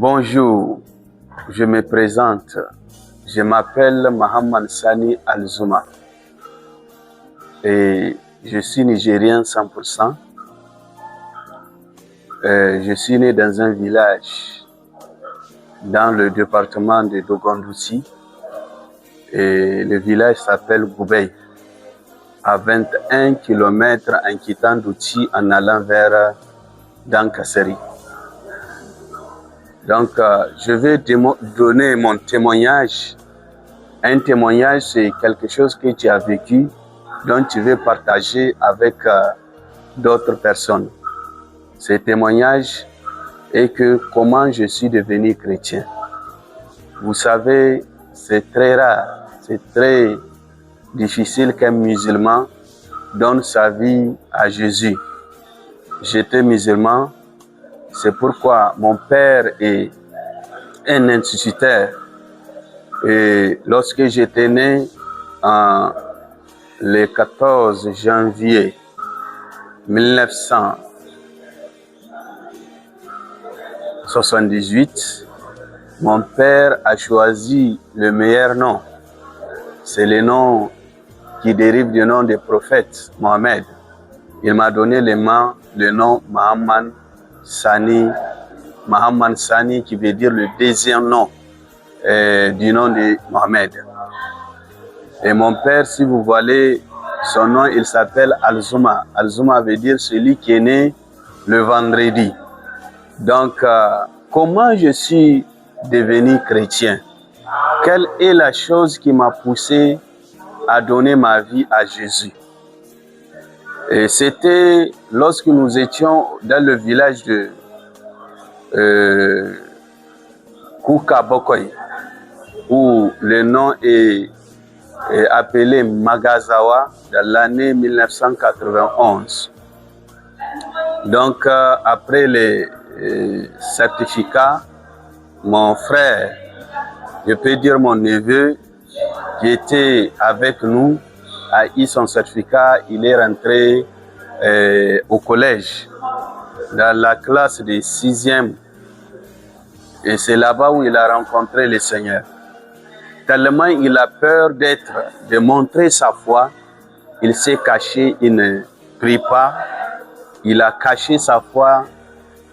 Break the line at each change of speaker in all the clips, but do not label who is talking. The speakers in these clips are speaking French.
Bonjour, je me présente. Je m'appelle Mohamed Sani Alzouma et je suis nigérien 100%. Je suis né dans un village dans le département de Dogondouci et le village s'appelle Goubey, à 21 km en quittant Douti en allant vers Dankaseri. Donc, je vais donner mon témoignage. Un témoignage, c'est quelque chose que tu as vécu, dont tu veux partager avec d'autres personnes. Ce témoignage est que comment je suis devenu chrétien. Vous savez, c'est très rare, c'est très difficile qu'un musulman donne sa vie à Jésus. J'étais musulman. C'est pourquoi mon père est un instituteur. Et lorsque j'étais né le 14 janvier 1978, mon père a choisi le meilleur nom. C'est le nom qui dérive du nom du prophète Mohammed. Il m'a donné le nom Mohamed Sani, qui veut dire le deuxième nom du nom de Mohamed. Et mon père, si vous voyez son nom, il s'appelle Alzouma. Alzouma veut dire celui qui est né le vendredi. Donc, comment je suis devenu chrétien? Quelle est la chose qui m'a poussé à donner ma vie à Jésus? Et c'était lorsque nous étions dans le village de Koukabokoy, où le nom est appelé Magazawa dans l'année 1991. Donc, après les certificats, mon frère, je peux dire mon neveu, qui était avec nous, a eu son certificat. Il est rentré au collège, dans la classe de 6e. Et c'est là-bas où il a rencontré le Seigneur. Tellement il a peur de montrer sa foi, il s'est caché, il ne prie pas. Il a caché sa foi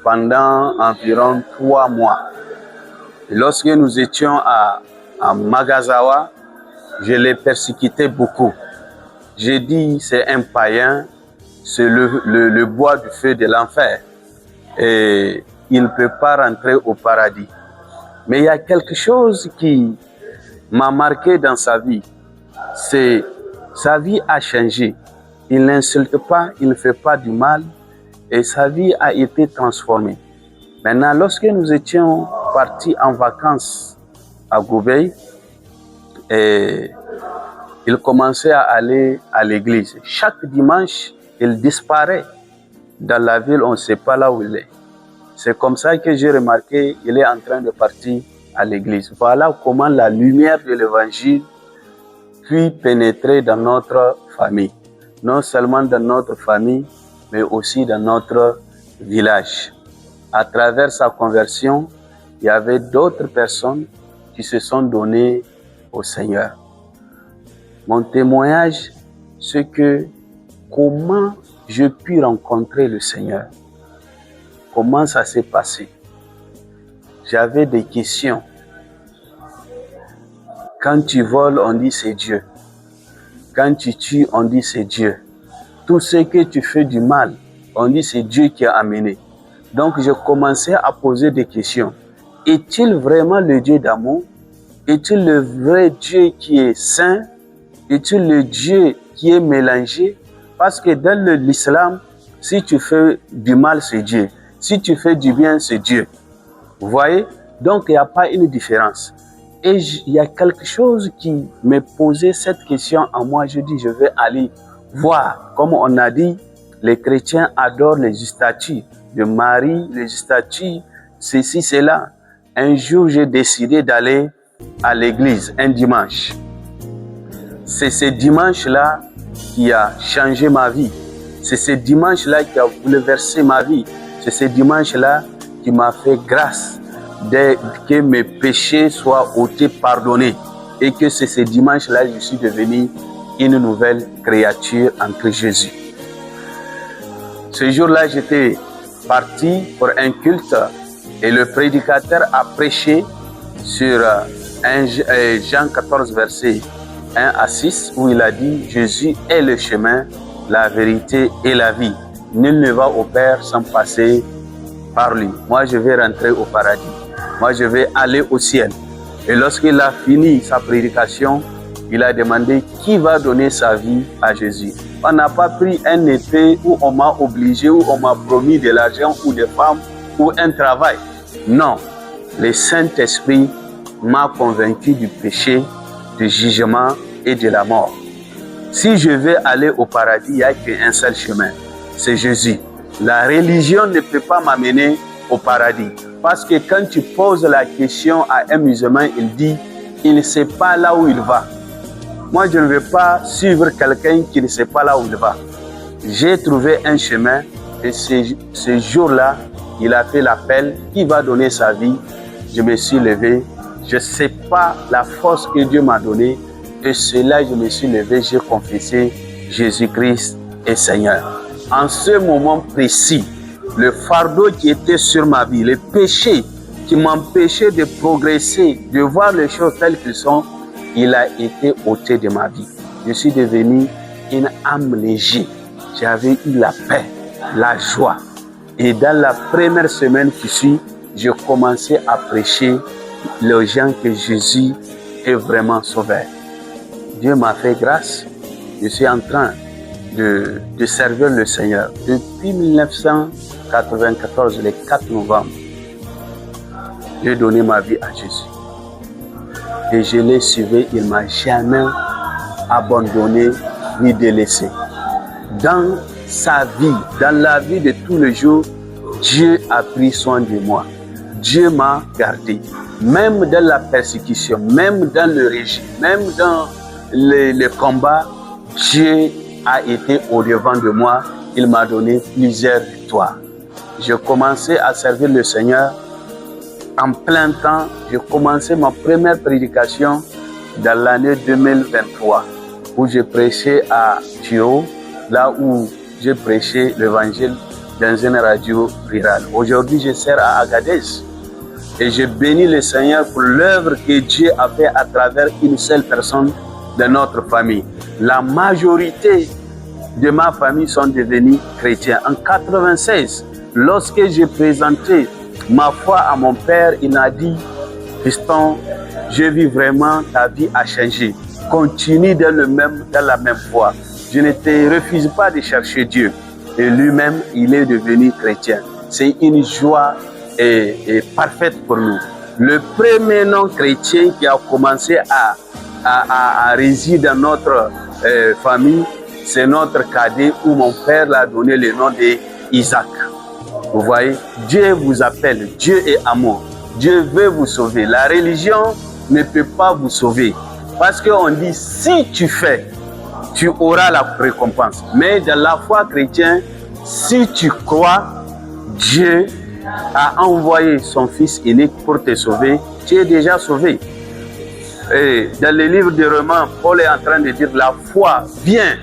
pendant environ 3 mois. Et lorsque nous étions à Magazawa, je l'ai persécuté beaucoup. J'ai dit, c'est un païen, c'est le bois du feu de l'enfer. Et il ne peut pas rentrer au paradis. Mais il y a quelque chose qui m'a marqué dans sa vie. C'est sa vie a changé. Il n'insulte pas, il ne fait pas du mal. Et sa vie a été transformée. Maintenant, lorsque nous étions partis en vacances à Goubey, il commençait à aller à l'église. Chaque dimanche, il disparaît dans la ville, on ne sait pas là où il est. C'est comme ça que j'ai remarqué qu'il est en train de partir à l'église. Voilà comment la lumière de l'évangile puis pénétrer dans notre famille. Non seulement dans notre famille, mais aussi dans notre village. À travers sa conversion, il y avait d'autres personnes qui se sont données au Seigneur. Mon témoignage, c'est que comment j'ai pu rencontrer le Seigneur. Comment ça s'est passé? J'avais des questions. Quand tu voles, on dit c'est Dieu. Quand tu tues, on dit c'est Dieu. Tout ce que tu fais du mal, on dit c'est Dieu qui a amené. Donc j'ai commencé à poser des questions. Est-il vraiment le Dieu d'amour? Est-il le vrai Dieu qui est saint? Est-il le Dieu qui est mélangé? Parce que dans l'islam, si tu fais du mal, c'est Dieu. Si tu fais du bien, c'est Dieu. Vous voyez? Donc, il n'y a pas une différence. Et il y a quelque chose qui me posait cette question en moi. Je dis, je vais aller voir. Comme on a dit, les chrétiens adorent les statues de Marie, les statues, ceci, cela. Un jour, j'ai décidé d'aller à l'église, un dimanche. C'est ce dimanche-là qui a changé ma vie. C'est ce dimanche-là qui a bouleversé ma vie. C'est ce dimanche-là qui m'a fait grâce que mes péchés soient ôtés, pardonnés, et que c'est ce dimanche-là que je suis devenu une nouvelle créature en Christ Jésus. Ce jour-là, j'étais parti pour un culte et le prédicateur a prêché sur Jean 14, verset 1 à 6, où il a dit « Jésus est le chemin, la vérité et la vie. Nul ne va au Père sans passer par lui. Moi, je vais rentrer au paradis. Moi, je vais aller au ciel. » Et lorsqu'il a fini sa prédication, il a demandé qui va donner sa vie à Jésus. On n'a pas pris un été où on m'a obligé, où on m'a promis de l'argent ou des femmes ou un travail. Non, le Saint-Esprit m'a convaincu du péché, du jugement et de la mort. Si je veux aller au paradis, il n'y a qu'un seul chemin, c'est Jésus. La religion ne peut pas m'amener au paradis. Parce que quand tu poses la question à un musulman, il dit, il ne sait pas là où il va. Moi, je ne veux pas suivre quelqu'un qui ne sait pas là où il va. J'ai trouvé un chemin et ce jour-là, il a fait l'appel, qui va donner sa vie. Je me suis levé. Je ne sais pas la force que Dieu m'a donnée. Et cela, je me suis levé, j'ai confessé Jésus-Christ est Seigneur. En ce moment précis, le fardeau qui était sur ma vie, les péchés qui m'empêchaient de progresser, de voir les choses telles qu'elles sont, il a été ôté de ma vie. Je suis devenu une âme légère. J'avais eu la paix, la joie. Et dans la première semaine qui suit, j'ai commencé à prêcher aux gens que Jésus est vraiment sauveur. Dieu m'a fait grâce. Je suis en train de servir le Seigneur. Depuis 1994, le 4 novembre, j'ai donné ma vie à Jésus. Et je l'ai suivi, il ne m'a jamais abandonné ni délaissé. Dans sa vie, dans la vie de tous les jours, Dieu a pris soin de moi. Dieu m'a gardé. Même dans la persécution, même dans le régime, même dans les combats, Dieu a été au-devant de moi. Il m'a donné plusieurs victoires. J'ai commencé à servir le Seigneur en plein temps. J'ai commencé ma première prédication dans l'année 2023, où j'ai prêché à Thio, là où j'ai prêché l'évangile dans une radio rurale. Aujourd'hui, je sers à Agadez et je bénis le Seigneur pour l'œuvre que Dieu a fait à travers une seule personne de notre famille. La majorité de ma famille sont devenus chrétiens. En 1996, lorsque j'ai présenté ma foi à mon père, il m'a dit, fiston, je vis vraiment, ta vie a changé. Continue dans la même voie. Je ne te refuse pas de chercher Dieu. Et lui-même, il est devenu chrétien. C'est une joie et parfaite pour nous. Le premier nom chrétien qui a commencé à résider dans notre famille, c'est notre cadet où mon père l'a donné le nom d'Isaac. Vous voyez, Dieu vous appelle, Dieu est amour. Dieu veut vous sauver. La religion ne peut pas vous sauver. Parce qu'on dit, si tu fais, tu auras la récompense. Mais dans la foi chrétienne, si tu crois, Dieu a envoyé son Fils unique pour te sauver, tu es déjà sauvé. Et dans le livre de Romains, Paul est en train de dire la foi vient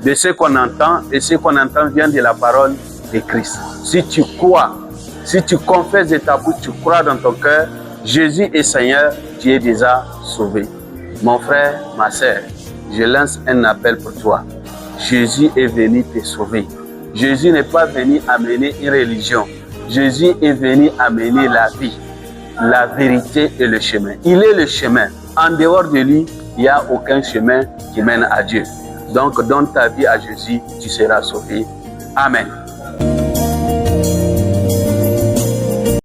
de ce qu'on entend et ce qu'on entend vient de la parole de Christ. Si tu crois, si tu confesses de ta bouche, tu crois dans ton cœur, Jésus est Seigneur, tu es déjà sauvé. Mon frère, ma sœur, je lance un appel pour toi. Jésus est venu te sauver. Jésus n'est pas venu amener une religion. Jésus est venu amener la vie, la vérité et le chemin. Il est le chemin. En dehors de lui, il n'y a aucun chemin qui mène à Dieu. Donc, donne ta vie à Jésus, tu seras sauvé. Amen.